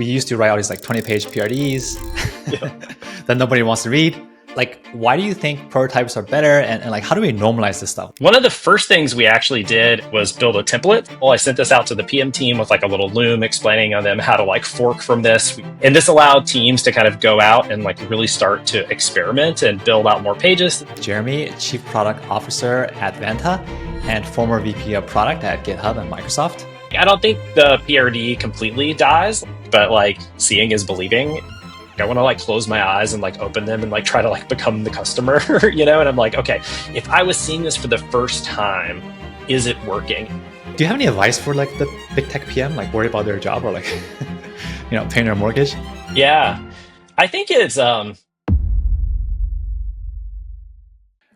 we used to write all these like 20-page PRDs that nobody wants to read. Like, why do you think prototypes are better? And like, how do we normalize this stuff? One of the first things we actually did was build a template. Well, I sent this out to the PM team with like a little loom explaining on them how to like fork from this. And this allowed teams to kind of go out and like really start to experiment and build out more pages. Jeremy, Chief Product Officer at Vanta and former VP of Product at Github and Microsoft. I don't think the PRD completely dies, but like seeing is believing. I want to like close my eyes and like open them and like try to like become the customer, you know? And I'm like, okay, if I was seeing this for the first time, is it working? Do you have any advice for like the big tech PM, like worry about their job or like, paying their mortgage? Yeah, I think it's, All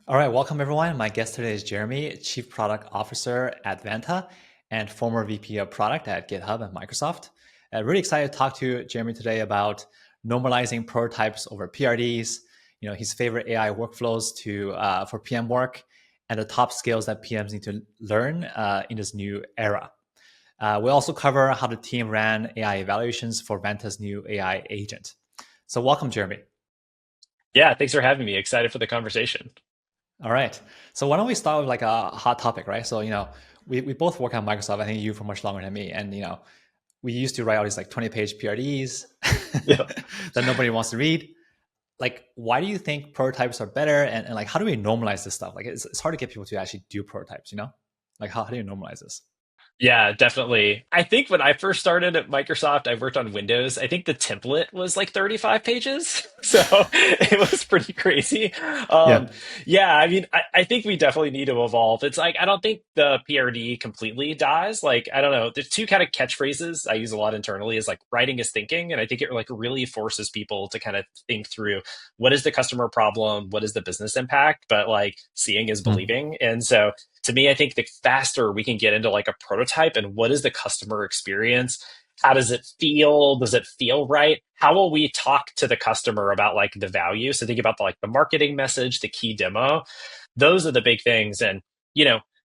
right, welcome everyone. My guest today is Jeremy, Chief Product Officer at Vanta and former VP of Product at GitHub and Microsoft. Really excited to talk to Jeremy today about normalizing prototypes over PRDs, his favorite AI workflows for PM work, and the top skills that PMs need to learn in this new era. We'll also cover how the team ran AI evaluations for Vanta's new AI agent. So welcome, Jeremy. Yeah, thanks for having me. Excited for the conversation. All right. So why don't we start with like a hot topic, right? So, we both work on Microsoft. I think you for much longer than me. And, we used to write all these like 20-page PRDs that nobody wants to read. Like, why do you think prototypes are better? And like, how do we normalize this stuff? Like, it's hard to get people to actually do prototypes, Like, how do you normalize this? Yeah, definitely. I think when I first started at Microsoft, I worked on Windows. I think the template was like 35 pages. So it was pretty crazy. Yeah, I mean, I think we definitely need to evolve. It's like, I don't think the PRD completely dies. Like, I don't know. There's two kind of catchphrases I use a lot internally is like writing is thinking. And I think it like really forces people to kind of think through what is the customer problem? What is the business impact? But like seeing is believing. And so to me, I think the faster we can get into like a prototype and what is the customer experience? How does it feel? Does it feel right? How will we talk to the customer about like the value? So think about the marketing message, the key demo. Those are the big things. And,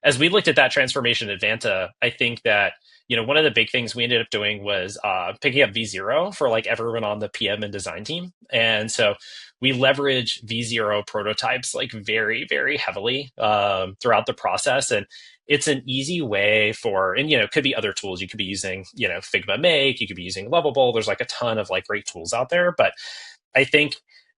as we looked at that transformation at Vanta, I think that, one of the big things we ended up doing was picking up V0 for like everyone on the PM and design team. And so we leverage V0 prototypes like very, very heavily throughout the process. And it's an easy way and it could be other tools. You could be using, Figma Make, you could be using Lovable. There's like a ton of like great tools out there. But I think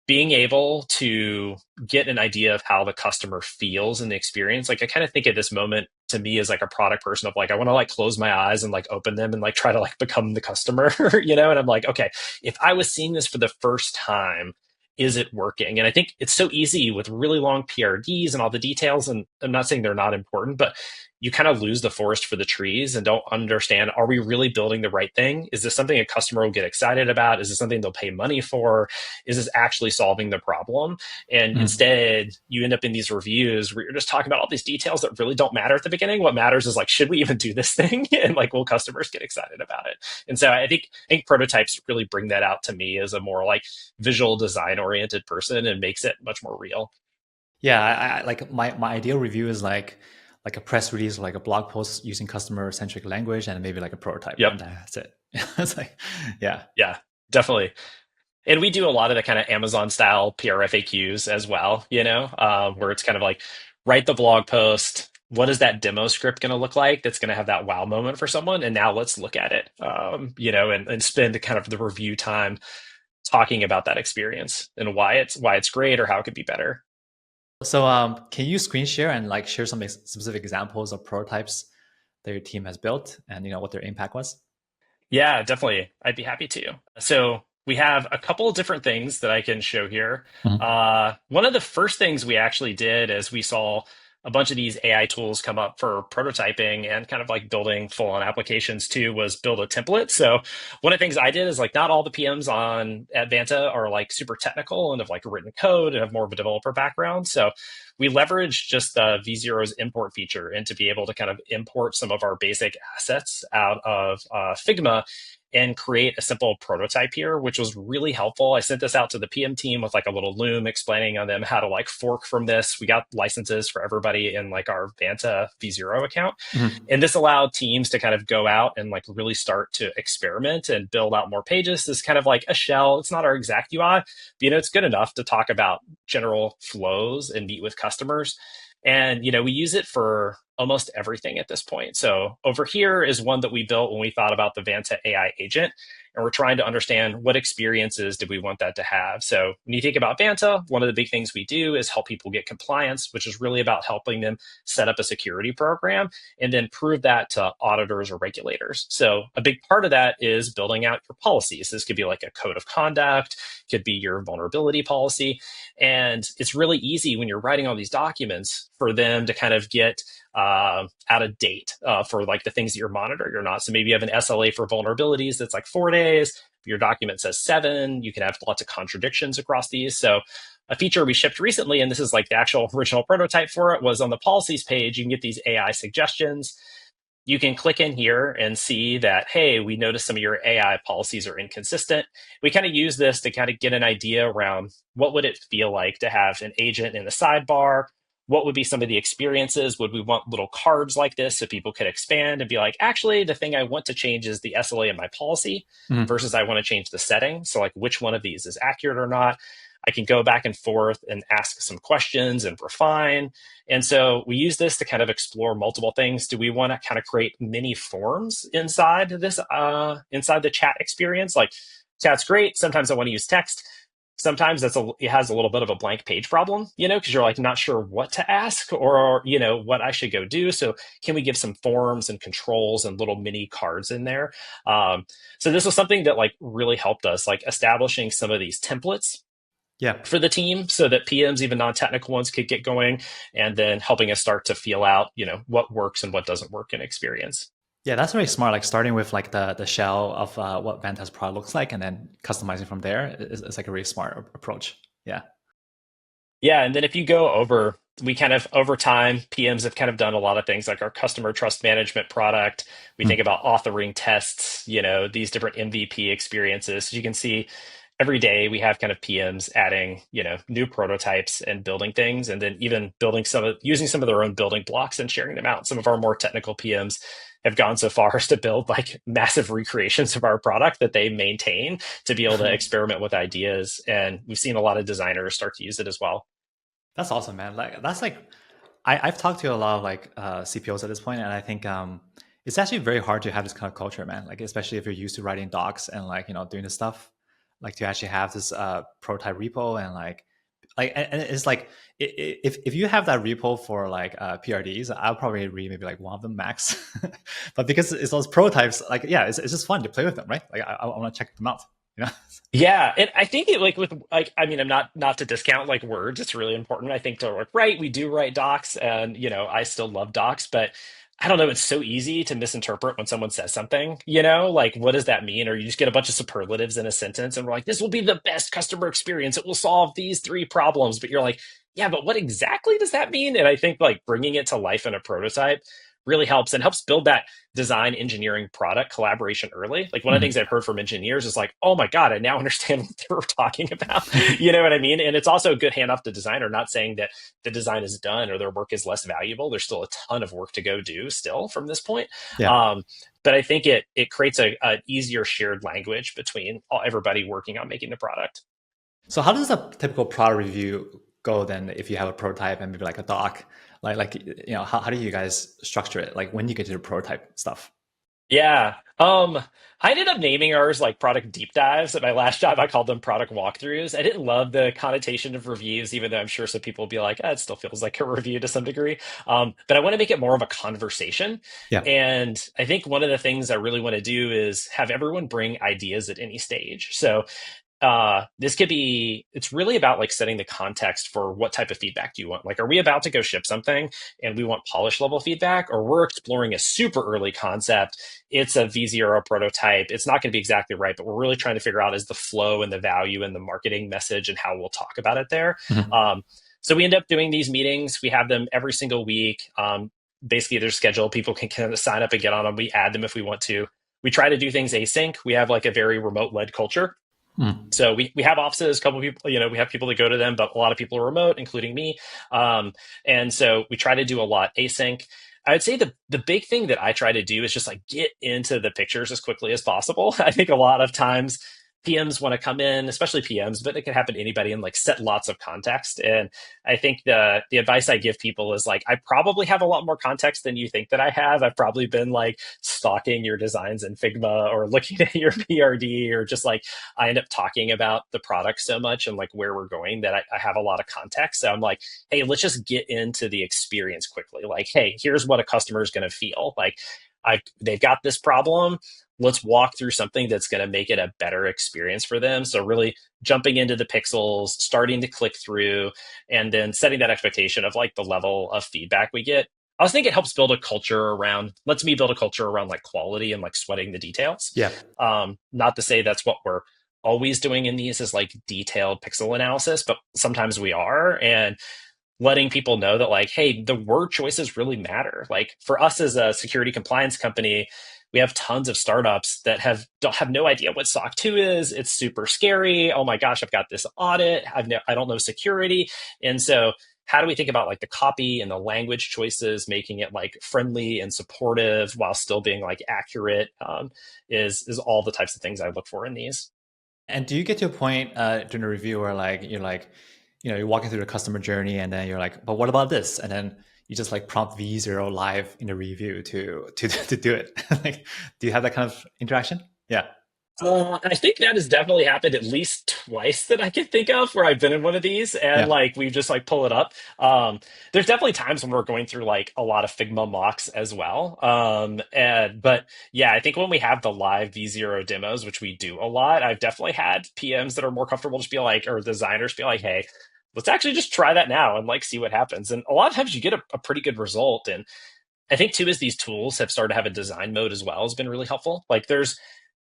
being able to get an idea of how the customer feels in the experience, like I kind of think at this moment to me as like a product person of like, I want to like close my eyes and like open them and like try to like become the customer, and I'm like, okay, if I was seeing this for the first time, is it working? And I think it's so easy with really long PRDs and all the details. And I'm not saying they're not important, but you kind of lose the forest for the trees and don't understand, are we really building the right thing? Is this something a customer will get excited about? Is this something they'll pay money for? Is this actually solving the problem? And instead, you end up in these reviews where you're just talking about all these details that really don't matter at the beginning. What matters is like, should we even do this thing? And like, will customers get excited about it? And so I think prototypes really bring that out to me as a more like visual design oriented person and makes it much more real. Yeah, I like my ideal review is like a press release or like a blog post using customer centric language and maybe like a prototype. Yep. And that's it. It's like, yeah, definitely. And we do a lot of the kind of Amazon style PR FAQs as well, where it's kind of like write the blog post. What is that demo script going to look like? That's going to have that wow moment for someone. And now let's look at it, and spend kind of the review time talking about that experience and why it's great or how it could be better. So can you screen share and like share some specific examples of prototypes that your team has built and what their impact was? Yeah, definitely. I'd be happy to. So we have a couple of different things that I can show here. One of the first things we actually did is we saw a bunch of these AI tools come up for prototyping and kind of like building full on applications too, was build a template. So one of the things I did is like not all the PMs at Vanta are like super technical and have like written code and have more of a developer background. So we leveraged just the V0's import feature and to be able to kind of import some of our basic assets out of Figma and create a simple prototype here, which was really helpful. I sent this out to the PM team with like a little loom explaining on them how to like fork from this. We got licenses for everybody in like our Vanta V0 account. Mhm. And this allowed teams to kind of go out and like really start to experiment and build out more pages. This is kind of like a shell. It's not our exact UI, but it's good enough to talk about general flows and meet with customers. And we use it for almost everything at this point. So over here is one that we built when we thought about the Vanta AI agent. And we're trying to understand what experiences do we want that to have. So when you think about Vanta, one of the big things we do is help people get compliance, which is really about helping them set up a security program and then prove that to auditors or regulators. So a big part of that is building out your policies. This could be like a code of conduct, could be your vulnerability policy. And it's really easy when you're writing all these documents for them to kind of get out of date for like the things that you're monitoring or not. So maybe you have an SLA for vulnerabilities that's like 4 days. If your document says 7, you can have lots of contradictions across these. So a feature we shipped recently, and this is like the actual original prototype for it, was on the policies page. You can get these AI suggestions. You can click in here and see that, hey, we noticed some of your AI policies are inconsistent. We kind of use this to kind of get an idea around what would it feel like to have an agent in the sidebar. What would be some of the experiences? Would we want little cards like this so people could expand and be like, actually, the thing I want to change is the SLA in my policy Mhm. versus I want to change the setting. So like which one of these is accurate or not? I can go back and forth and ask some questions and refine. And so we use this to kind of explore multiple things. Do we want to kind of create mini forms inside this, inside the chat experience? Like chat's great. Sometimes I want to use text. Sometimes it has a little bit of a blank page problem, because you're like not sure what to ask or, what I should go do. So can we give some forms and controls and little mini cards in there? So this was something that like really helped us, like establishing some of these templates Yeah. for the team so that PMs, even non-technical ones, could get going, and then helping us start to feel out, what works and what doesn't work in experience. Yeah, that's very smart. Like starting with like the shell of what Vanta's product looks like, and then customizing from there is like a really smart approach. Yeah. Yeah, and then if you go over, we kind of over time, PMs have kind of done a lot of things like our customer trust management product. We think Mm. about authoring tests, these different MVP experiences. So you can see every day we have kind of PMs adding, new prototypes and building things, and then even building using some of their own building blocks and sharing them out. Some of our more technical PMs have gone so far as to build like massive recreations of our product that they maintain to be able to experiment with ideas. And we've seen a lot of designers start to use it as well. That's awesome, man. Like that's like I've talked to a lot of like CPOs at this point, and I think it's actually very hard to have this kind of culture, man. Like especially if you're used to writing docs and like doing this stuff, like to actually have this prototype repo and and it's like if you have that repo for like PRDs, I'll probably read maybe like one of them max. But because it's those prototypes, like yeah, it's just fun to play with them, right? Like I want to check them out, you know. Yeah, and I think it like with like I mean I'm not to discount like words. It's really important. I think to like write, we do write docs, and I still love docs, but I don't know. It's so easy to misinterpret when someone says something. Like what does that mean? Or you just get a bunch of superlatives in a sentence, and we're like, this will be the best customer experience. It will solve these 3 problems. But you're like, yeah, but what exactly does that mean? And I think like bringing it to life in a prototype really helps and helps build that design engineering product collaboration early. Like one of the things Mhm. I've heard from engineers is like, oh my God, I now understand what they were talking about. You know what I mean? And it's also a good hand off to designer, not saying that the design is done or their work is less valuable. There's still a ton of work to go do still from this point. Yeah. Um, but I think it creates an easier shared language between everybody working on making the product. So how does a typical product review go then if you have a prototype and maybe like a doc? How do you guys structure it? Like when you get to the prototype stuff? Yeah. I ended up naming ours like product deep dives. At my last job, I called them product walkthroughs. I didn't love the connotation of reviews, even though I'm sure some people will be like, it still feels like a review to some degree. But I want to make it more of a conversation. Yeah. And I think one of the things I really want to do is have everyone bring ideas at any stage. So this could be, it's really about like setting the context for what type of feedback do you want. Like, are we about to go ship something and we want polish level feedback, or we're exploring a super early concept? It's a V0 prototype. It's not going to be exactly right, but we're really trying to figure out is the flow and the value and the marketing message and how we'll talk about it there. Mhm. So we end up doing these meetings. We have them every single week. Basically, they're scheduled. People can kind of sign up and get on them. We add them if we want to. We try to do things async. We have like a very remote led culture. Mm. So we have offices, a couple of people, we have people that go to them, but a lot of people are remote, including me. And so we try to do a lot async. I would say the big thing that I try to do is just like get into the pictures as quickly as possible. I think a lot of times PMs want to come in, especially PMs, but it can happen to anybody and like set lots of context. And I think the advice I give people is like, I probably have a lot more context than you think that I have. I've probably been like stalking your designs in Figma or looking at your PRD, or just like I end up talking about the product so much and like where we're going that I have a lot of context. So I'm like, hey, let's just get into the experience quickly. Like, hey, here's what a customer is going to feel like. They've got this problem. Let's walk through something that's going to make it a better experience for them. So really jumping into the pixels, starting to click through, and then setting that expectation of like the level of feedback we get. I also think it helps build a culture around, lets me build a culture around like quality and like sweating the details. Yeah. Not to say that's what we're always doing in these is like detailed pixel analysis, but sometimes we are. And letting people know that like, hey, the word choices really matter. Like for us as a security compliance company, we have tons of startups that don't have no idea what SOC 2 is. It's super scary. Oh my gosh, I've got this audit. I don't know security. And so how do we think about like the copy and the language choices, making it like friendly and supportive while still being like accurate, is all the types of things I look for in these. And do you get to a point during the review where like you're like, you're walking through the customer journey, and then you're like, but what about this? And then you just like prompt V0 live in the review to do it. Like, do you have that kind of interaction? Yeah. I think that has definitely happened at least twice that I can think of where I've been in one of these and Yeah. like we've just like pull it up. There's definitely times when we're going through like a lot of Figma mocks as well. But yeah, I think when we have the live V0 demos, which we do a lot, I've definitely had PMs that are more comfortable just be like, or designers be like, hey, let's actually just try that now and like see what happens. And a lot of times you get a pretty good result. And I think too, is these tools have started to have a design mode as well has been really helpful. Like there's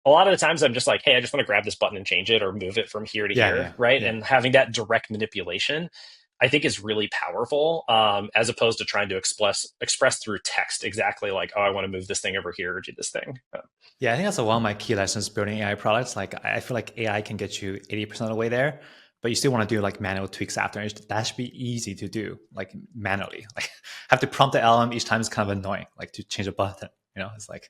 a lot of the times I'm just like, hey, I just want to grab this button and change it or move it from here to Yeah. here, Yeah. right? Yeah. And having that direct manipulation, I think is really powerful, as opposed to trying to express through text exactly like, oh, I want to move this thing over here or do this thing. Yeah, I think that's one of my key lessons building AI products. Like, I feel like AI can get you 80% of the way there, but you still want to do like manual tweaks after. That should be easy to do, like manually. Like, have to prompt the LM each time is kind of annoying. Like to change a button, it's like,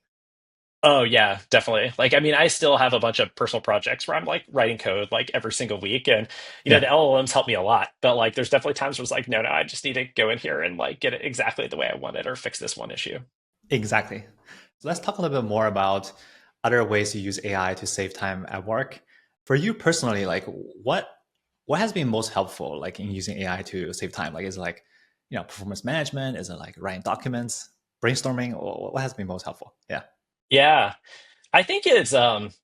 Oh yeah, definitely. Like, I mean, I still have a bunch of personal projects where I'm like writing code like every single week, and yeah, the LLMs help me a lot. But like, there's definitely times where it's like, no, I just need to go in here and like get it exactly the way I want it or fix this one issue. exactly. So let's talk a little bit more about other ways you use AI to save time at work. For you personally, like what has been most helpful, like in using AI to save time? Like, is it like, performance management? Is it like writing documents, brainstorming, or what has been most helpful? Yeah. Yeah, I think it's LLMs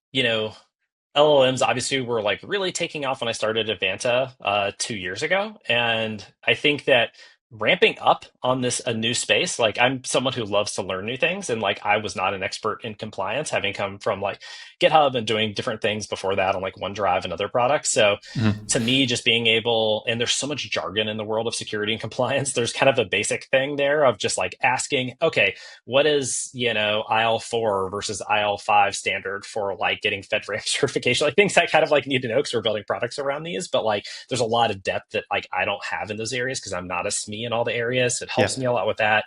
obviously were like really taking off when I started at Vanta 2 years ago, and I think that ramping up on this a new space, like I'm someone who loves to learn new things, and like I was not an expert in compliance, having come from like GitHub and doing different things before that on like OneDrive and other products. So Mhm. to me, just being able, and there's so much jargon in the world of security and compliance, there's kind of a basic thing there of just like asking, okay, what is, IL4 versus IL5 standard for like getting FedRAMP certification? Like things I kind of like need to know because we're building products around these, but like there's a lot of depth that like I don't have in those areas because I'm not a SME in all the areas. So it Yeah. helps me a lot with that.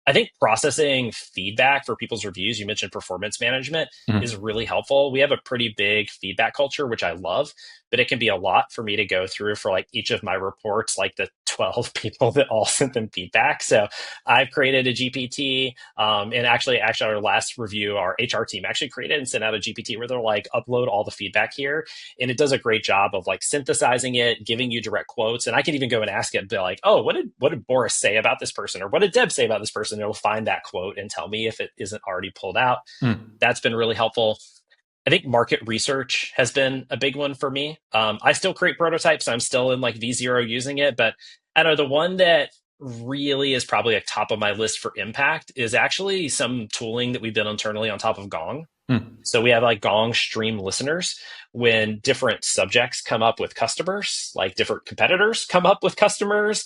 I think processing feedback for people's reviews, you mentioned performance management, is Mhm. really helpful. We have a pretty big feedback culture, which I love, but it can be a lot for me to go through for like each of my reports, like the 12 people that all sent them feedback. So I've created a GPT, and actually our last review, our HR team actually created and sent out a GPT where they're like, upload all the feedback here. And it does a great job of like synthesizing it, giving you direct quotes. And I can even go and ask it and be like, oh, what did Boris say about this person? Or what did Deb say about this person? It'll find that quote and tell me if it isn't already pulled out. Mm. That's been really helpful. I think market research has been a big one for me. I still create prototypes. I'm still in like V0 using it, but I don't know, the one that really is probably at top of my list for impact is actually some tooling that we've done internally on top of Gong. Mm. So we have like Gong stream listeners when different subjects come up with customers, like different competitors come up with customers,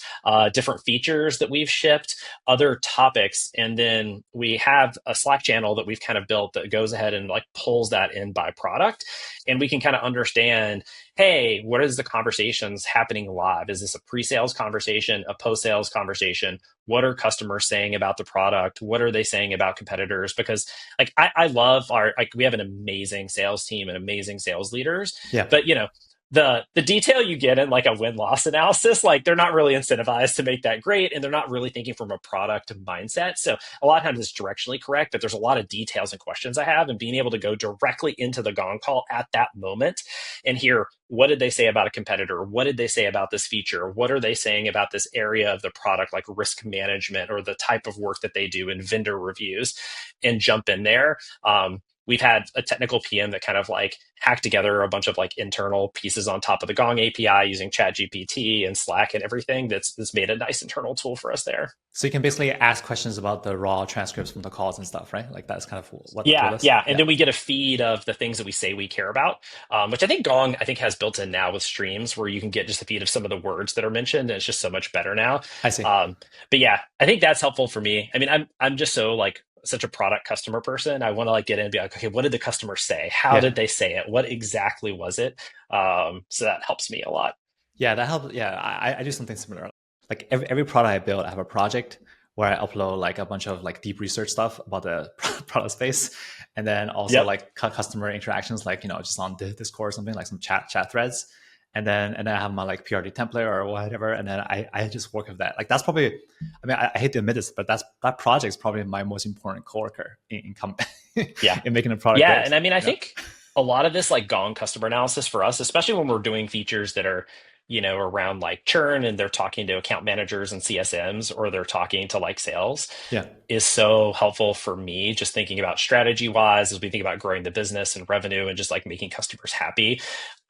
different features that we've shipped, other topics. And then we have a Slack channel that we've kind of built that goes ahead and like pulls that in by product. And we can kind of understand, hey, what is the conversations happening live? Is this a pre-sales conversation, a post-sales conversation? What are customers saying about the product? What are they saying about competitors? Because like I love our like we have an amazing sales team and amazing sales leaders, Yeah. but the detail you get in like a win-loss analysis, like they're not really incentivized to make that great, and they're not really thinking from a product mindset. So a lot of times it's directionally correct, but there's a lot of details and questions I have, and being able to go directly into the Gong call at that moment and hear what did they say about a competitor, what did they say about this feature, what are they saying about this area of the product, like risk management or the type of work that they do in vendor reviews, and jump in there. We've had a technical PM that kind of like hacked together a bunch of like internal pieces on top of the Gong API using ChatGPT and Slack and everything. That's made a nice internal tool for us there. So you can basically ask questions about the raw transcripts from the calls and stuff, right? Like that's kind of what the tool Yeah, is. yeah, and Yeah, then we get a feed of the things that we say we care about, which I think Gong has built in now with streams where you can get just a feed of some of the words that are mentioned, and it's just so much better now. I see. But yeah, I think that's helpful for me. I mean, I'm just so like such a product customer person. I want to like get in and be like, okay, what did the customer say? How Yeah. did they say it? What exactly was it? So that helps me a lot. Yeah, that helps. Yeah, I do something similar. Like every product I build, I have a project where I upload like a bunch of like deep research stuff about the product space, and then also Yep. like customer interactions, like just on Discord or something, like some chat threads, and then I have my like PRD template or whatever, and then I just work with that. Like that's probably, I mean, I hate to admit this, but that project is probably my most important coworker Yeah. in making the product Yeah, great. and I mean, I You know? think a lot of this like Gong customer analysis for us, especially when we're doing features that are, around like churn and they're talking to account managers and CSMs or they're talking to like sales, Yeah, is so helpful for me just thinking about strategy wise as we think about growing the business and revenue and just like making customers happy.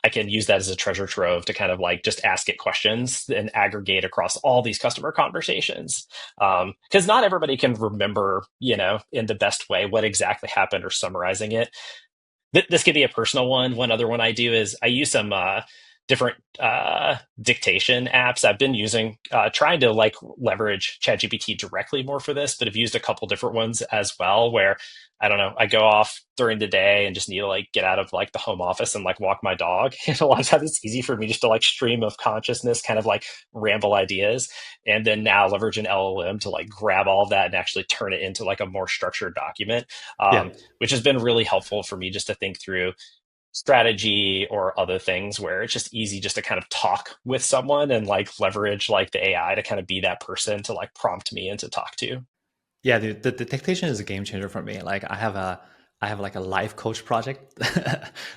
I can use that as a treasure trove to kind of like just ask it questions and aggregate across all these customer conversations. Because not everybody can remember, in the best way what exactly happened or summarizing it. This could be a personal one. One other one I do is I use some different dictation apps. I've been using, trying to like leverage ChatGPT directly more for this, but I've used a couple different ones as well where I don't know, I go off during the day and just need to like get out of like the home office and like walk my dog. And a lot of times it's easy for me just to like stream of consciousness, kind of like ramble ideas. And then now leverage an LLM to like grab all of that and actually turn it into like a more structured document, yeah. which has been really helpful for me just to think through strategy or other things where it's just easy just to kind of talk with someone and like leverage like the AI to kind of be that person to like prompt me and to talk to. Yeah, dude, the dictation is a game changer for me. Like I have like a life coach project,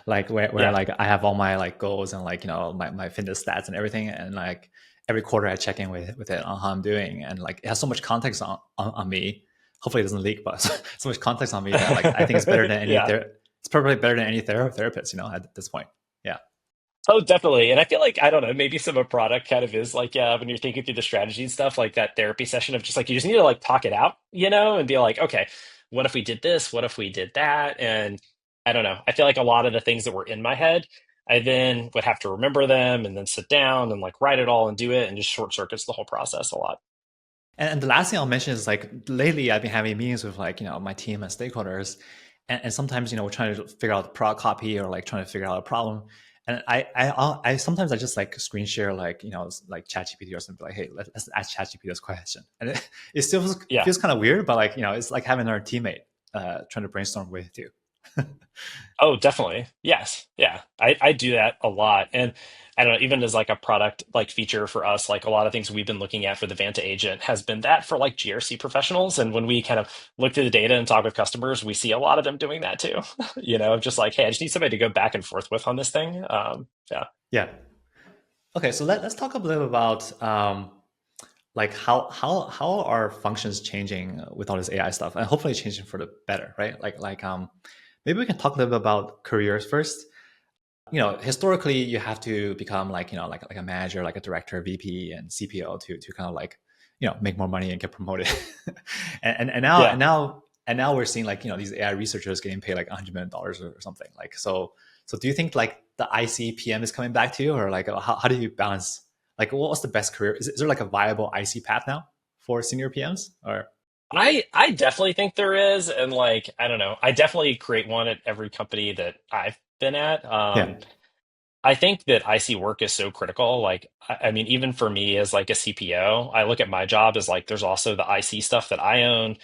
like where Yeah. like I have all my like goals and like my fitness stats and everything, and like every quarter I check in with it on how I'm doing, and like it has so much context on me. Hopefully it doesn't leak, but so much context on me that like I think it's better than any Yeah. it's probably better than any therapist, at this point. Yeah, Oh, definitely. And I feel like, I don't know, maybe some of product kind of is like, yeah, when you're thinking through the strategy and stuff, like that therapy session of just like, you just need to like talk it out, and be like, okay, what if we did this? What if we did that? And I don't know. I feel like a lot of the things that were in my head, I then would have to remember them and then sit down and like write it all and do it and just short circuits the whole process a lot. and the last thing I'll mention is like lately I've been having meetings with like my team and stakeholders, and sometimes we're trying to figure out the product copy or like trying to figure out a problem, and I sometimes I just like screen share like like ChatGPT or something like, hey, let's ask ChatGPT this question, and it still Yeah. feels kind of weird, but like it's like having our teammate trying to brainstorm with you. Oh, definitely. Yes. Yeah. I do that a lot. And I don't know, even as like a product like feature for us, like a lot of things we've been looking at for the Vanta agent has been that for like GRC professionals. And when we kind of look through the data and talk with customers, we see a lot of them doing that too. Just like, hey, I just need somebody to go back and forth with on this thing. Yeah. Yeah. Okay, so let's talk a little about like how are functions changing with all this AI stuff, and hopefully changing for the better, right? Maybe we can talk a little bit about careers first. Historically you have to become like like a manager, like a director, VP, and CPO to kind of like make more money and get promoted. And Yeah. now and now we're seeing like these AI researchers getting paid like $100 million or something. Like so do you think like the IC PM is coming back to you, or like how do you balance, like what's the best career? Is there like a viable IC path now for senior PMs or I definitely think there is, and like I don't know, I definitely create one at every company that I've been at. yeah. I think that IC work is so critical. Like, I mean, even for me as like a CPO, I look at my job as like there's also the IC stuff that I own.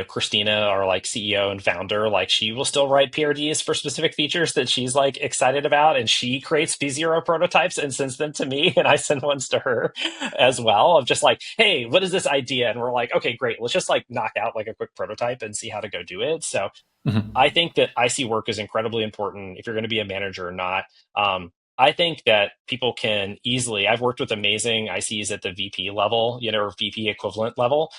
Christina, our like CEO and founder, like she will still write PRDs for specific features that she's like excited about, and she creates V0 prototypes and sends them to me, and I send ones to her as well. Of just like, hey, what is this idea? And we're like, okay, great, let's just like knock out like a quick prototype and see how to go do it. So Mhm. I think that IC work is incredibly important if you're going to be a manager or not. I think that people can easily, I've worked with amazing ICs at the VP level, or VP equivalent level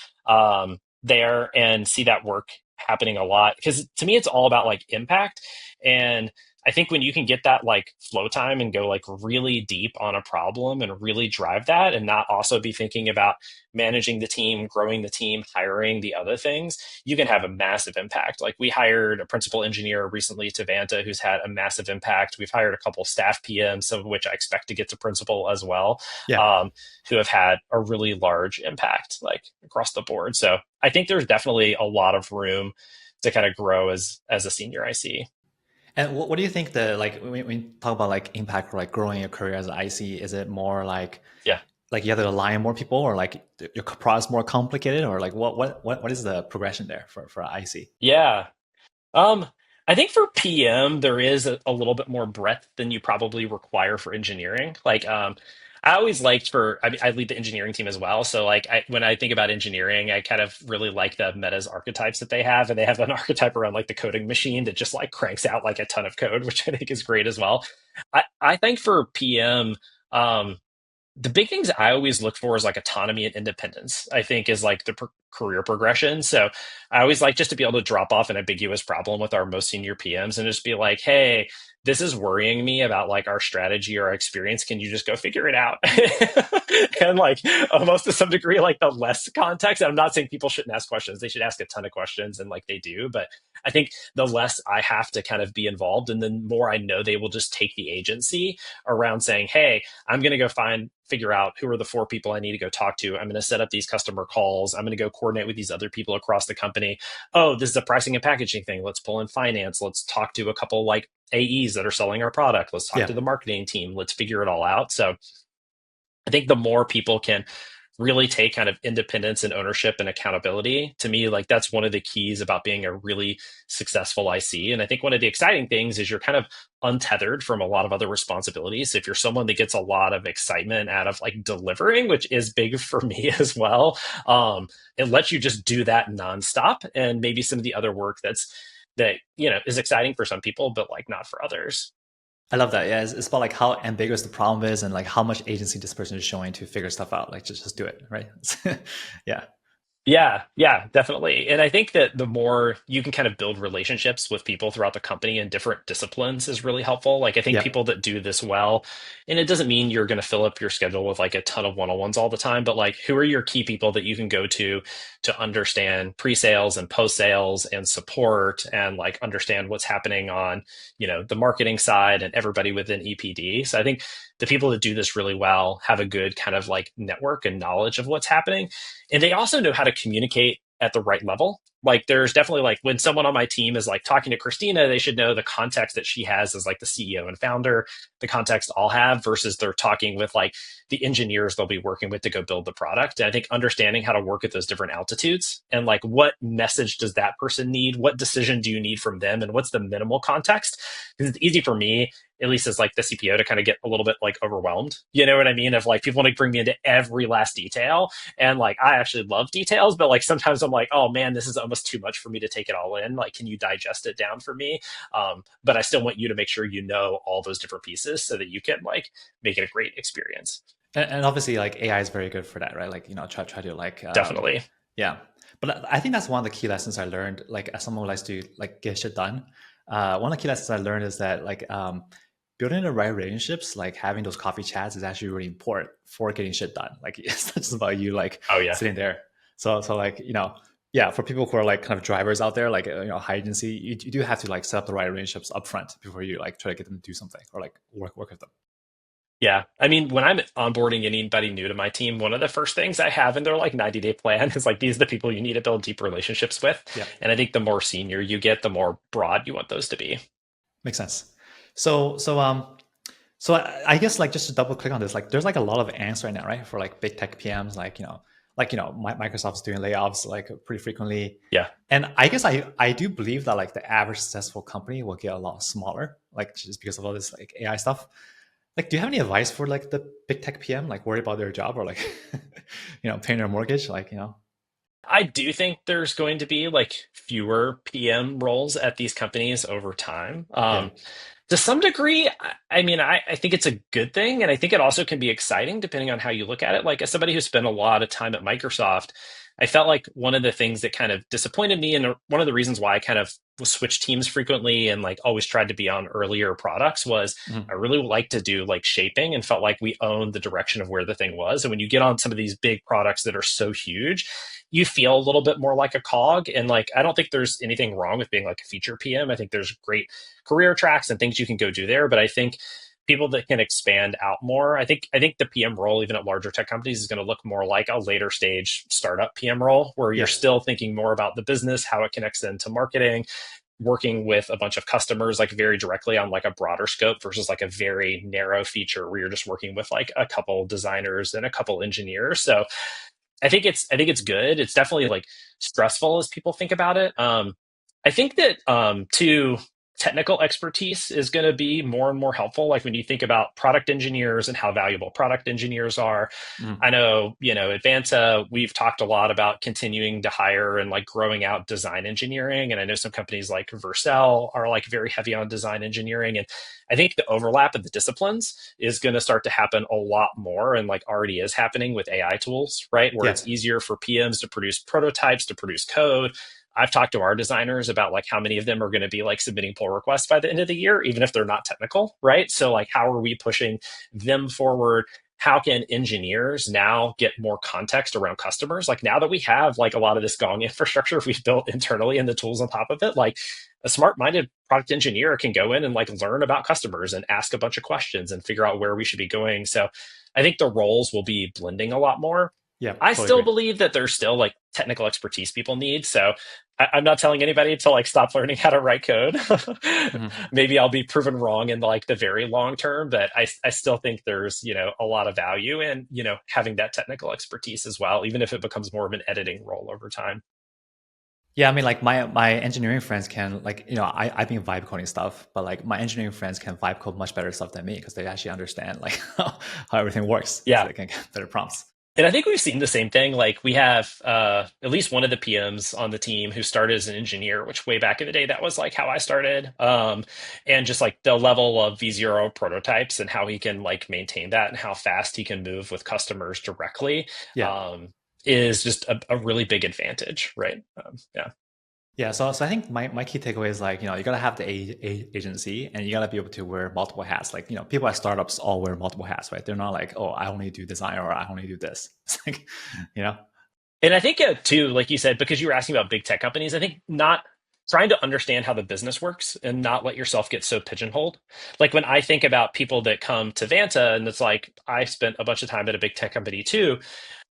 there, and see that work happening a lot. Because to me, it's all about like impact. And I think when you can get that like flow time and go like really deep on a problem and really drive that, and not also be thinking about managing the team, growing the team, hiring the other things, you can have a massive impact. Like we hired a principal engineer recently to Vanta who's had a massive impact. We've hired a couple staff PMs, some of which I expect to get to principal as well, Yeah. um, who have had a really large impact like across the board. So I think there's definitely a lot of room to kind of grow as a senior IC. And what do you think, the like when you talk about like impact or like growing your career as an IC, is it more Yeah. like you have to align more people, or like your product's more complicated, or like what is the progression there for IC? Yeah. Um, I think for PM, there is a little bit more breadth than you probably require for engineering. Like, I always liked I lead the engineering team as well. So like when I think about engineering, I kind of really like the metas archetypes that they have. And they have an archetype around like the coding machine that just like cranks out like a ton of code, which I think is great as well. I think for PM, um, the big things I always look for is like autonomy and independence, I think is like the career progression. So I always like just to be able to drop off an ambiguous problem with our most senior PMs and just be like, hey, this is worrying me about like our strategy or our experience. Can you just go figure it out? And like almost to some degree, like the less context. I'm not saying people shouldn't ask questions. They should ask a ton of questions and like they do. But I think the less I have to kind of be involved and then more I know they will just take the agency around saying, hey, I'm going to go figure out who are the four people I need to go talk to. I'm going to set up these customer calls. I'm going to go coordinate with these other people across the company. Oh, this is a pricing and packaging thing. Let's pull in finance. Let's talk to a couple like AEs that are selling our product. Let's talk Yeah, to the marketing team. Let's figure it all out. So I think the more people can really take kind of independence and ownership and accountability, to me, like that's one of the keys about being a really successful IC. And I think one of the exciting things is you're kind of untethered from a lot of other responsibilities. If you're someone that gets a lot of excitement out of like delivering, which is big for me as well, it lets you just do that nonstop. And maybe some of the other work that is exciting for some people, but like not for others. I love that. Yeah, it's about like how ambiguous the problem is and like how much agency this person is showing to figure stuff out. Like just do it, right? Yeah, Yeah, yeah, definitely. And I think that the more you can kind of build relationships with people throughout the company in different disciplines is really helpful. Like I think yeah, people that do this well, and it doesn't mean you're going to fill up your schedule with like a ton of one-on-ones all the time, but like who are your key people that you can go to understand pre-sales and post-sales and support and like understand what's happening on, the marketing side and everybody within EPD. So I think the people that do this really well have a good kind of like network and knowledge of what's happening, and they also know how to communicate at the right level. Like there's definitely like when someone on my team is like talking to Christina, they should know the context that she has as like the CEO and founder, the context I'll have versus they're talking with like the engineers they'll be working with to go build the product. And I think understanding how to work at those different altitudes and like what message does that person need? What decision do you need from them? And what's the minimal context? Because it's easy for me, at least as like the CPO, to kind of get a little bit like overwhelmed. You know what I mean? Of like people want to bring me into every last detail. And like I actually love details, but like sometimes I'm like, oh man, this is almost too much for me to take it all in. Like, can you digest it down for me? But I still want you to make sure you know all those different pieces so that you can like make it a great experience. and obviously like AI is very good for that, right? Like try to like Definitely. yeah. But I think that's one of the key lessons I learned. Like as someone who likes to like get shit done, one of the key lessons I learned is that like building the right relationships, like having those coffee chats, is actually really important for getting shit done. Like it's not just about you like Oh yeah. sitting there. So like Yeah, for people who are like kind of drivers out there, like high agency, you do have to like set up the right relationships up front before you like try to get them to do something or like work with them. Yeah. I mean, when I'm onboarding anybody new to my team, one of the first things I have in their like 90-day plan is like, these are the people you need to build deep relationships with. Yeah, And I think the more senior you get, the more broad you want those to be. makes sense. So so um so I guess like just to double click on this, like there's like a lot of angst right now, right? For like big tech PMs, Microsoft's doing layoffs like pretty frequently, Yeah. and I guess I do believe that like the average successful company will get a lot smaller, like just because of all this like AI stuff. Like, do you have any advice for like the big tech PM, like worry about their job or like, paying their mortgage, I do think there's going to be like fewer PM roles at these companies over time. yeah, To some degree, I mean, I think it's a good thing. And I think it also can be exciting depending on how you look at it. Like, as somebody who spent a lot of time at Microsoft, I felt like one of the things that kind of disappointed me, and one of the reasons why I kind of switched teams frequently and like always tried to be on earlier products, was I mhm, really like to do like shaping and felt like we owned the direction of where the thing was. And when you get on some of these big products that are so huge, you feel a little bit more like a cog. And like, I don't think there's anything wrong with being like a feature PM. I think there's great career tracks and things you can go do there. But I think people that can expand out more, I think the PM role, even at larger tech companies, is going to look more like a later stage startup PM role, where you're yeah, still thinking more about the business, how it connects into marketing, working with a bunch of customers like very directly on like a broader scope versus like a very narrow feature where you're just working with like a couple designers and a couple engineers. So I think it's good. It's definitely like stressful as people think about it. I think that too, technical expertise is going to be more and more helpful. Like when you think about product engineers and how valuable product engineers are, mhm, I know, at Vanta, we've talked a lot about continuing to hire and like growing out design engineering. And I know some companies like Vercel are like very heavy on design engineering. And I think the overlap of the disciplines is going to start to happen a lot more, and like already is happening with AI tools, right? Where yeah, it's easier for PMs to produce prototypes, to produce code. I've talked to our designers about like how many of them are going to be like submitting pull requests by the end of the year, even if they're not technical, right? So like, how are we pushing them forward? How can engineers now get more context around customers? Like, now that we have like a lot of this Gong infrastructure we've built internally and the tools on top of it, like a smart-minded product engineer can go in and like learn about customers and ask a bunch of questions and figure out where we should be going. So I think the roles will be blending a lot more. yeah, I totally still agree. believe that there's still like technical expertise people need. So I'm not telling anybody to like stop learning how to write code. Mhm. Maybe I'll be proven wrong in like the very long term, but I still think there's, a lot of value in, having that technical expertise as well, even if it becomes more of an editing role over time. Yeah, I mean, like my engineering friends can like, I've been vibe coding stuff, but like my engineering friends can vibe code much better stuff than me because they actually understand like how everything works, so Yeah. they can get better prompts. And I think we've seen the same thing. Like we have at least one of the PMs on the team who started as an engineer, which way back in the day, that was like how I started. And just like the level of V0 prototypes and how he can like maintain that and how fast he can move with customers directly, Yeah. um, is just a really big advantage, right? Yeah. Yeah, so I think my key takeaway is like, you gotta have the agency and you gotta be able to wear multiple hats. Like, people at startups all wear multiple hats, right? They're not like, oh, I only do design or I only do this. It's like, you know, And I think too, like you said, because you were asking about big tech companies, I think not trying to understand how the business works and not let yourself get so pigeonholed. Like when I think about people that come to Vanta, and it's like I spent a bunch of time at a big tech company too,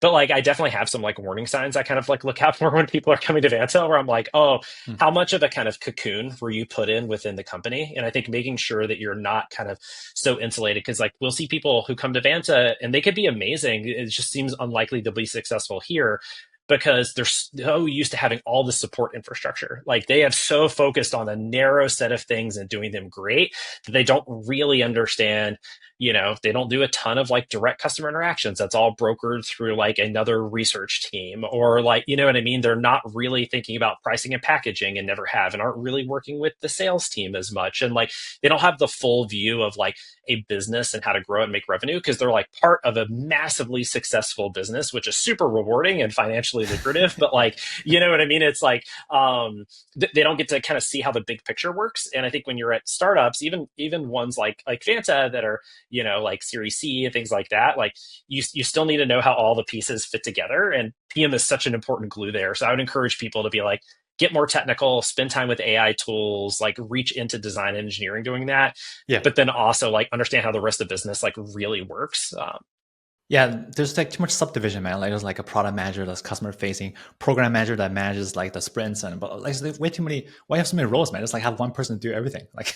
but like I definitely have some like warning signs I kind of like look out for when people are coming to Vanta, where I'm like, oh, Mm, how much of a kind of cocoon were you put in within the company? And I think making sure that you're not kind of so insulated, because like we'll see people who come to Vanta and they could be amazing. It just seems unlikely they'll be successful here because they're so used to having all the support infrastructure. Like they have so focused on a narrow set of things and doing them great that they don't really understand, they don't do a ton of like direct customer interactions. That's all brokered through like another research team, or like, you know what I mean? They're not really thinking about pricing and packaging, and never have, and aren't really working with the sales team as much. And like, they don't have the full view of like a business and how to grow it and make revenue, because they're like part of a massively successful business, which is super rewarding and financially financially lucrative, but like, you know what I mean? It's like, they don't get to kind of see how the big picture works. And I think when you're at startups, even ones like Vanta that are, like Series C and things like that, like you still need to know how all the pieces fit together. And PM is such an important glue there. So I would encourage people to be like, get more technical, spend time with AI tools, like reach into design and engineering doing that, Yeah. but then also like understand how the rest of the business like really works. Yeah, there's like too much subdivision, man. Like there's like a product manager that's customer facing, program manager that manages like the sprints, and but like there's way too many. Why have so many roles, man? Just like have one person do everything. Like,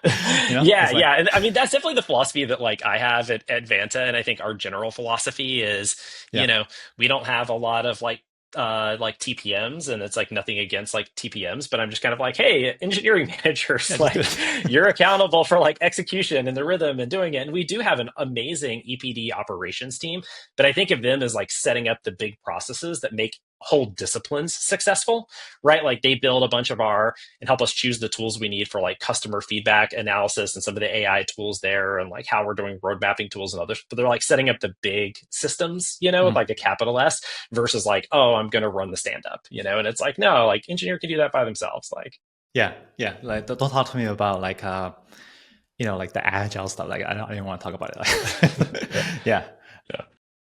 Yeah, it's like yeah. And I mean, that's definitely the philosophy that like I have at Vanta. And I think our general philosophy is, yeah, we don't have a lot of like TPMs, and it's like nothing against like TPMs, but I'm just kind of like, hey, engineering yeah, managers, just do like it. you're accountable for like execution and the rhythm and doing it. And we do have an amazing EPD operations team, but I think of them as like setting up the big processes that make whole disciplines successful, right? Like they build a bunch of our and help us choose the tools we need for like customer feedback analysis and some of the AI tools there, and like how we're doing road mapping tools and others. But they're like setting up the big systems, with Mhm. like a capital S versus like, oh, I'm going to run the stand up, and it's like, no, like engineer can do that by themselves. Like, Yeah, yeah. Like don't talk to me about like like the agile stuff. Like I don't even want to talk about it. yeah, Like, yeah. yeah.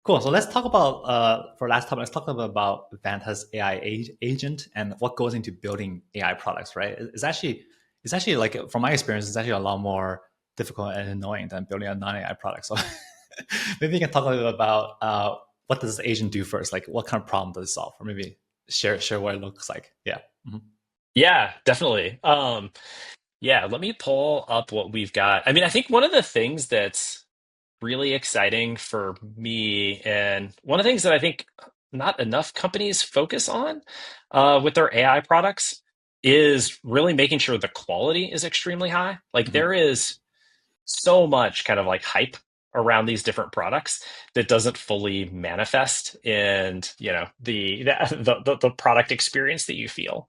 Cool. So let's talk about for last time. Let's talk about Vanta's AI agent and what goes into building AI products. Right? It's actually like from my experience, it's actually a lot more difficult and annoying than building a non-AI product. So maybe you can talk a little bit about what does the agent do first? Like what kind of problem does it solve? Or maybe share what it looks like. Yeah. Mhm. Yeah, definitely. Yeah, let me pull up what we've got. I mean, I think one of the things that's really exciting for me, and one of the things that I think not enough companies focus on with their AI products, is really making sure the quality is extremely high. Like Mhm. there is so much kind of like hype around these different products that doesn't fully manifest in the product experience that you feel.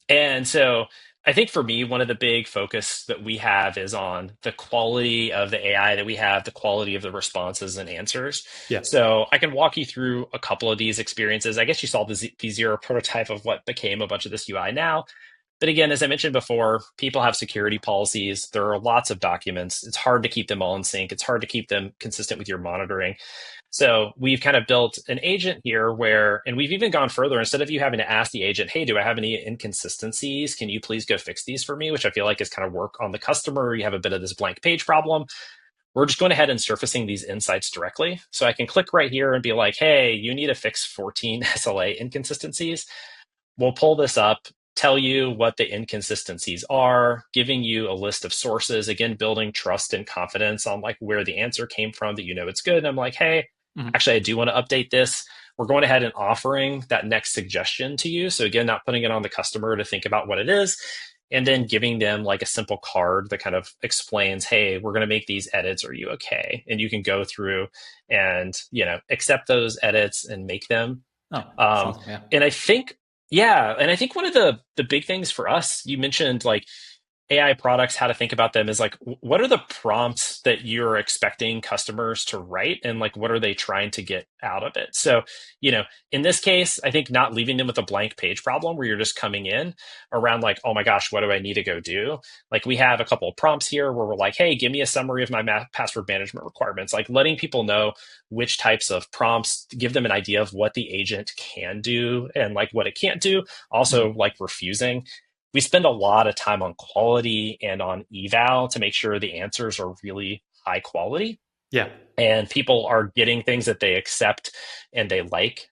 And so I think for me, one of the big focus that we have is on the quality of the AI that we have, the quality of the responses and answers. Yeah. So I can walk you through a couple of these experiences. I guess you saw the V0 prototype of what became a bunch of this UI now. But again, as I mentioned before, people have security policies. There are lots of documents. It's hard to keep them all in sync. It's hard to keep them consistent with your monitoring. So we've kind of built an agent here where, and we've even gone further. Instead of you having to ask the agent, hey, do I have any inconsistencies? Can you please go fix these for me? Which I feel like is kind of work on the customer. You have a bit of this blank page problem. We're just going ahead and surfacing these insights directly. So I can click right here and be like, hey, you need to fix 14 SLA inconsistencies. We'll pull this up, tell you what the inconsistencies are, giving you a list of sources, again, building trust and confidence on like where the answer came from that it's good. And I'm like, hey, Mhm. actually, I do want to update this. We're going ahead and offering that next suggestion to you. So again, not putting it on the customer to think about what it is, and then giving them like a simple card that kind of explains, hey, we're going to make these edits. Are you okay? And you can go through and, accept those edits and make them. Oh, that's Um, awesome. Yeah. and I think, yeah, and I think one of the big things for us, you mentioned like AI products, how to think about them is like, what are the prompts that you're expecting customers to write, and like, what are they trying to get out of it? So, in this case, I think not leaving them with a blank page problem where you're just coming in around like, oh my gosh, what do I need to go do? Like, we have a couple of prompts here where we're like, hey, give me a summary of my password management requirements, like letting people know which types of prompts, give them an idea of what the agent can do and like what it can't do. Also, Mhm. like refusing. We spend a lot of time on quality and on eval to make sure the answers are really high quality Yeah. and people are getting things that they accept and they like.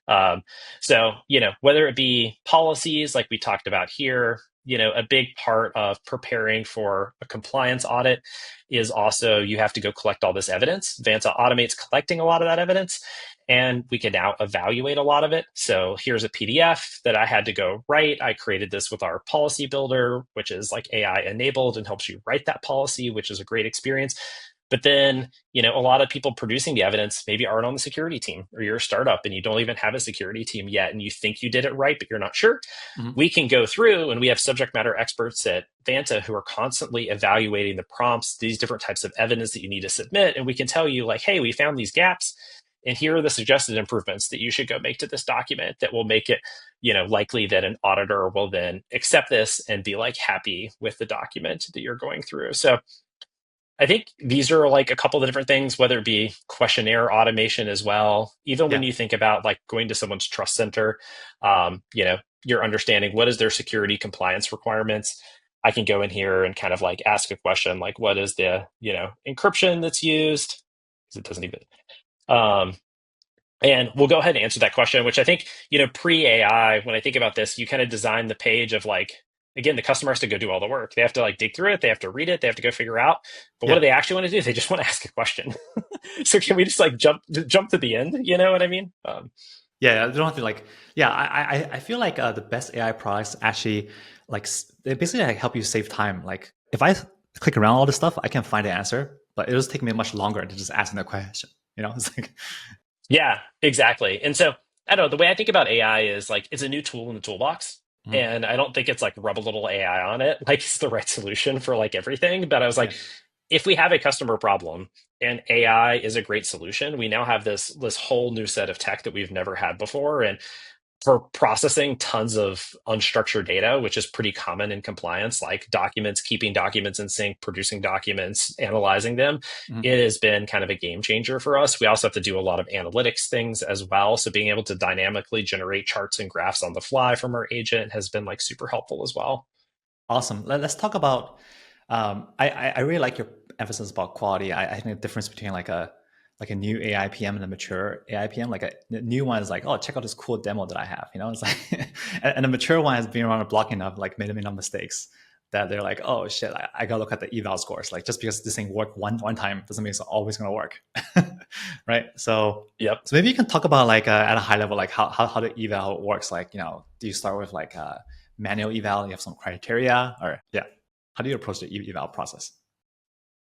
So, whether it be policies like we talked about here, a big part of preparing for a compliance audit is also you have to go collect all this evidence. Vanta automates collecting a lot of that evidence, and we can now evaluate a lot of it. So here's a PDF that I had to go write. I created this with our policy builder, which is like AI enabled and helps you write that policy, which is a great experience. But then, a lot of people producing the evidence maybe aren't on the security team, or you're a startup and you don't even have a security team yet, and you think you did it right, but you're not sure. Mhm. We can go through, and we have subject matter experts at Vanta who are constantly evaluating the prompts, these different types of evidence that you need to submit. And we can tell you, like, hey, we found these gaps. and here are the suggested improvements that you should go make to this document that will make it, likely that an auditor will then accept this and be like happy with the document that you're going through. So I think these are like a couple of different things, whether it be questionnaire automation as well. Even when Yeah. you think about like going to someone's trust center, you're understanding what is their security compliance requirements. I can go in here and kind of like ask a question like, what is the, encryption that's used? Because it doesn't even. Um, and we'll go ahead and answer that question, which I think, pre AI, when I think about this, you kind of design the page of like, again, the customer has to go do all the work. They have to like dig through it. They have to read it. They have to go figure out. But what do Yeah. they actually want to do? They just want to ask a question. So can we just like jump to the end? You know what I mean? Yeah, I don't have to like. Yeah, I feel like the best AI products actually like they basically like help you save time. Like if I click around all this stuff, I can find the answer, but it'll just take me much longer to just ask the question. It's like Yeah, exactly. And so I don't know. The way I think about AI is like it's a new tool in the toolbox. mhm, And I don't think it's like rub a little AI on it, like it's the right solution for like everything. But I was like, yeah, if we have a customer problem and AI is a great solution, we now have this whole new set of tech that we've never had before. And for processing tons of unstructured data, which is pretty common in compliance, like documents, keeping documents in sync, producing documents, analyzing them, mhm. it has been kind of a game changer for us. We also have to do a lot of analytics things as well. So being able to dynamically generate charts and graphs on the fly from our agent has been like super helpful as well. Awesome. Let's talk about. I really like your emphasis about quality. I think the difference between like a new AI PM and a mature AI PM, like the new one is like, oh, check out this cool demo that I have. It's like, and the mature one has been around the block enough, like made enough mistakes that they're like, oh shit, I gotta look at the eval scores. Like just because this thing worked one time doesn't mean it's always gonna work, right? So Yep. so maybe you can talk about like at a high level, like how the eval works. Like do you start with like manual eval? You have some criteria, or yeah, how do you approach the eval process?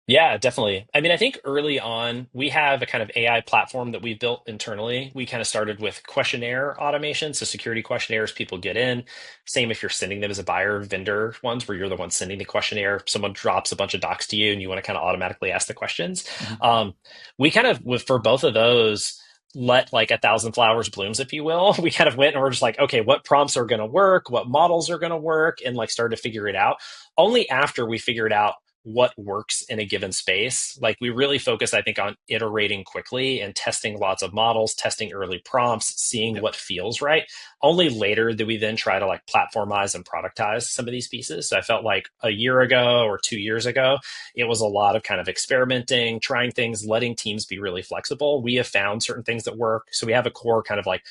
Yeah, definitely. I mean, I think early on, we have a kind of AI platform that we built internally. We kind of started with questionnaire automation. So, security questionnaires people get in. Same if you're sending them as a buyer, vendor ones where you're the one sending the questionnaire. Someone drops a bunch of docs to you and you want to kind of automatically ask the questions. Mhm. Um, we kind of, for both of those, let like a thousand flowers blooms, if you will. We kind of went and we're just like, okay, what prompts are going to work? What models are going to work? And like started to figure it out. Only after we figured out what works in a given space. Like we really focus, I think, on iterating quickly and testing lots of models, testing early prompts, seeing Yep. what feels right. Only later do we then try to like platformize and productize some of these pieces. So I felt like a year ago or 2 years ago, it was a lot of kind of experimenting, trying things, letting teams be really flexible. We have found certain things that work. So we have a core kind of like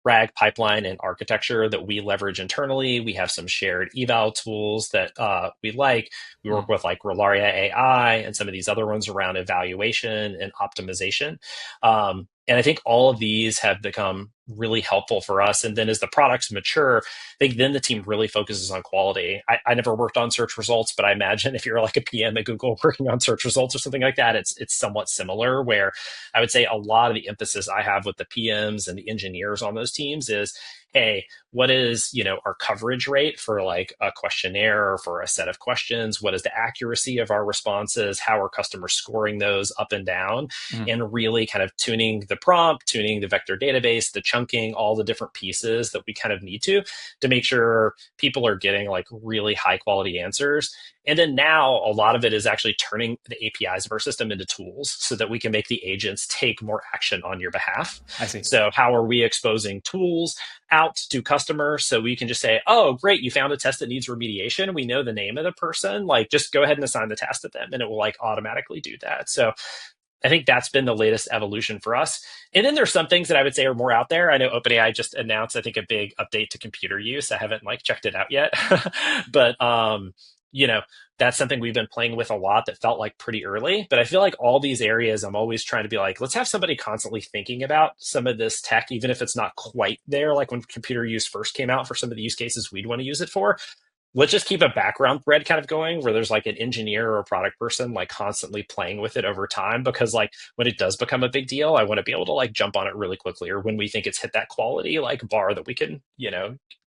RAG pipeline and architecture that we leverage internally. We have some shared eval tools that we like. We work Mm. with like Rolaria AI and some of these other ones around evaluation and optimization. And I think all of these have become really helpful for us. And then as the products mature, I think then the team really focuses on quality. I never worked on search results, but I imagine if you're like a PM at Google working on search results or something like that, it's somewhat similar. Where I would say a lot of the emphasis I have with the PMs and the engineers on those teams is, hey, what is our coverage rate for like a questionnaire or for a set of questions? What is the accuracy of our responses? How are customers scoring those up and down? Mm. And really kind of tuning the prompt, tuning the vector database, the chunking, all the different pieces that we kind of need to make sure people are getting like really high quality answers. And then now a lot of it is actually turning the APIs of our system into tools so that we can make the agents take more action on your behalf. I see. So how are we exposing tools out to customers so we can just say, oh, great, you found a test that needs remediation. We know the name of the person. Like just go ahead and assign the task to them and it will like automatically do that. So I think that's been the latest evolution for us. And then there's some things that I would say are more out there. I know OpenAI just announced, I think, a big update to computer use. I haven't like checked it out yet, but you know, that's something we've been playing with a lot that felt like pretty early. But I feel like all these areas, I'm always trying to be like, let's have somebody constantly thinking about some of this tech, even if it's not quite there. Like when computer use first came out for some of the use cases we'd want to use it for, let's just keep a background thread kind of going where there's like an engineer or a product person like constantly playing with it over time, because like when it does become a big deal, I want to be able to like jump on it really quickly, or when we think it's hit that quality like bar that we can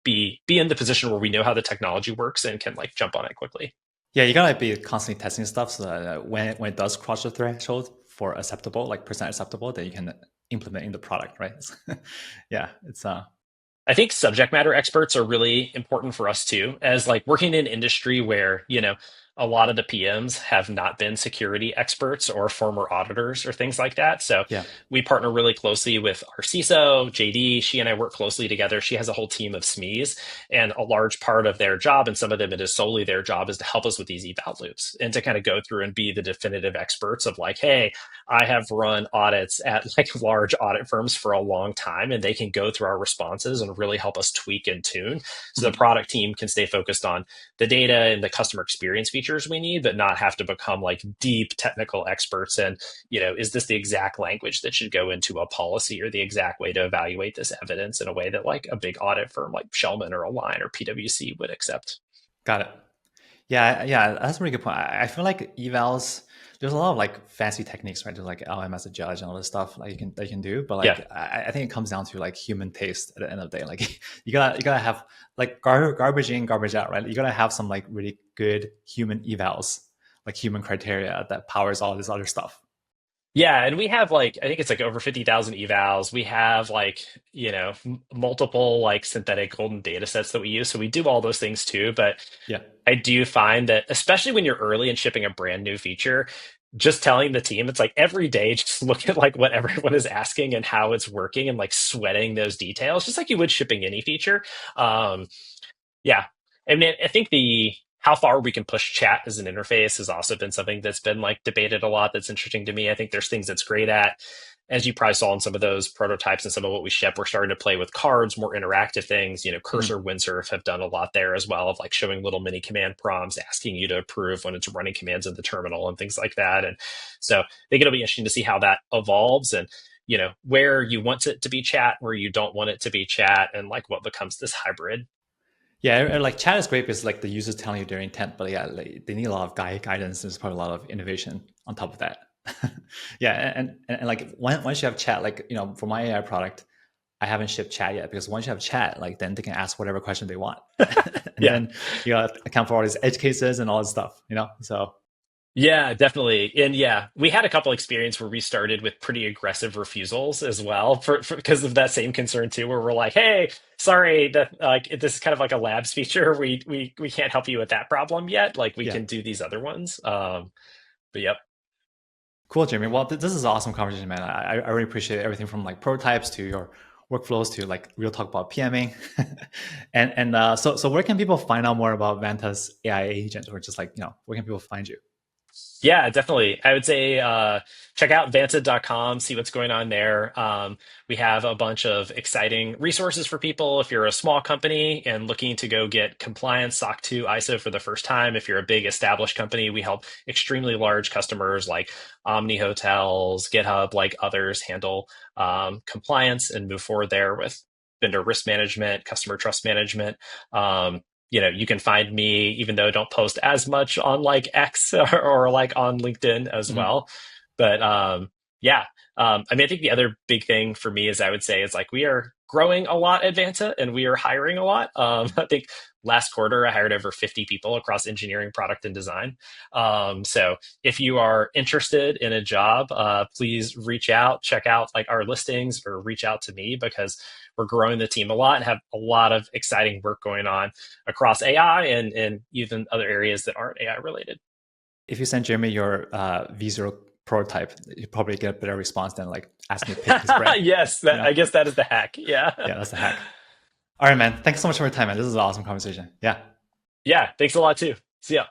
be in the position where we know how the technology works and can like jump on it quickly. Yeah, you gotta be constantly testing stuff so that when it does cross the threshold for acceptable, like percent acceptable, then you can implement in the product, right? Yeah, it's I think subject matter experts are really important for us too, as like working in an industry where, a lot of the PMs have not been security experts or former auditors or things like that. So yeah. we partner really closely with our CISO, JD. She and I work closely together. She has a whole team of SMEs, and a large part of their job, and some of them it is solely their job, is to help us with these eval loops and to kind of go through and be the definitive experts of like, hey, I have run audits at like large audit firms for a long time, and they can go through our responses and really help us tweak and tune so the Mhm. product team can stay focused on the data and the customer experience features we need, but not have to become like deep technical experts. And, is this the exact language that should go into a policy or the exact way to evaluate this evidence in a way that like a big audit firm like Shellman or Align or PwC would accept? Got it. Yeah, yeah, that's a really good point. I feel like evals, there's a lot of like fancy techniques, right? There's like LM as a judge and all this stuff like you can do, but Yeah. like I think it comes down to like human taste at the end of the day. Like you gotta have like garbage in, garbage out, right? You gotta have some like really good human evals, like human criteria that powers all this other stuff. Yeah, and we have like I think it's like over 50,000 evals. We have like, multiple like synthetic golden data sets that we use. So we do all those things too, but Yeah. I do find that especially when you're early and shipping a brand new feature, just telling the team it's like every day just look at like what everyone is asking and how it's working and like sweating those details just like you would shipping any feature. Um, yeah. I mean, I think the how far we can push chat as an interface has also been something that's been like debated a lot. That's interesting to me. I think there's things that's great at. As you probably saw in some of those prototypes and some of what we ship, we're starting to play with cards, more interactive things. Cursor, Mhm. Windsurf have done a lot there as well of like showing little mini command prompts, asking you to approve when it's running commands in the terminal and things like that. And so I think it'll be interesting to see how that evolves and where you want it to be chat, where you don't want it to be chat, and like what becomes this hybrid. Yeah, like chat is great because like the users telling you their intent, but yeah, like, they need a lot of guidance. There's probably a lot of innovation on top of that. Yeah, and like once you have chat, like for my AI product, I haven't shipped chat yet because once you have chat, like then they can ask whatever question they want, and Yeah. then you gotta account for all these edge cases and all this stuff. So Yeah, definitely. And yeah, we had a couple experience where we started with pretty aggressive refusals as well because of that same concern too, where we're like, hey, sorry, that like this is kind of like a labs feature. We can't help you with that problem yet. Like we yeah, can do these other ones. But yep. cool, Jeremy. Well, this is an awesome conversation, man. I really appreciate everything from like prototypes to your workflows to like real talk about PMing. And so where can people find out more about Vanta's AI agent, or just like where can people find you? Yeah, definitely. I would say check out vanta.com, see what's going on there. We have a bunch of exciting resources for people if you're a small company and looking to go get compliance SOC 2 ISO for the first time. If you're a big established company, we help extremely large customers like Omni Hotels, GitHub, like others handle compliance and move forward there with vendor risk management, customer trust management. You can find me, even though I don't post as much on like X or like on LinkedIn as Mhm. well. But yeah, I mean, I think the other big thing for me is I would say is like we are growing a lot at Vanta and we are hiring a lot. I think last quarter I hired over 50 people across engineering, product, and design. So if you are interested in a job, please reach out, check out like our listings or reach out to me because we're growing the team a lot and have a lot of exciting work going on across AI and even other areas that aren't AI related. If you send Jeremy your V0 prototype, you probably get a better response than like asking to pick his brain. Yes, You know? I guess that is the hack. Yeah. Yeah, that's a hack. All right, man. Thanks so much for your time, man. This is an awesome conversation. Yeah. Yeah. Thanks a lot too. See ya.